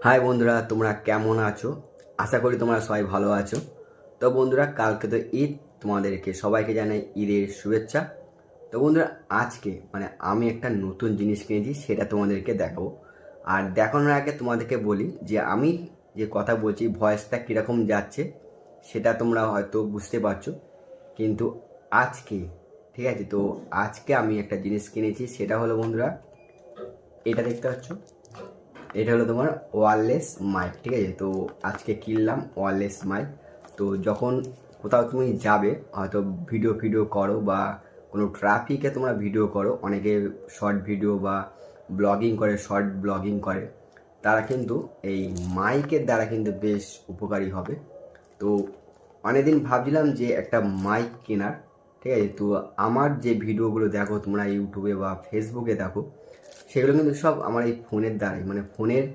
High বন্ধুরা, তোমরা কেমন আছো? আশা করি তোমরা সবাই ভালো আছো। তো বন্ধুরা, কালকে তো ঈদ, তোমাদেরকে সবাইকে জানাই ঈদের শুভেচ্ছা। তো বন্ধুরা, আজকে আমি একটা নতুন জিনিস কিনেছি, সেটা তোমাদেরকে দেখাবো। আর দেখানোর আগে তোমাদেরকে বলি যে আমি যে কথা বলছি ভয়েসটা কীরকম যাচ্ছে সেটা তোমরা হয়তো বুঝতে পারছো। কিন্তু আজকে, ঠিক আছে, তো আজকে আমি একটা জিনিস কিনেছি, সেটা হলো বন্ধুরা, এটা দেখতে পাচ্ছ, এটা হলো তোমার ওয়্যারলেস মাইক। ঠিক আছে, তো আজকে কিনলাম ওয়্যারলেস মাইক। তো যখন কোথাও তুমি যাবে, হয়তো ভিডিও ফিডিও করো বা কোনো ট্রাফিকে তোমরা ভিডিও করো, অনেকে শর্ট ভিডিও বা ব্লগিং করে, শর্ট ব্লগিং করে, তারা কিন্তু এই মাইকের দ্বারা কিন্তু বেশ উপকারী হবে। তো অনেকদিন ভাবছিলাম যে একটা মাইক কেনার, ঠিক আছে। তো আমার যে ভিডিওগুলো দেখো তোমরা ইউটিউবে বা ফেসবুকে দেখো, সেগুলো কিন্তু সব আমার এই ফোনের দ্বারাই, ফোনের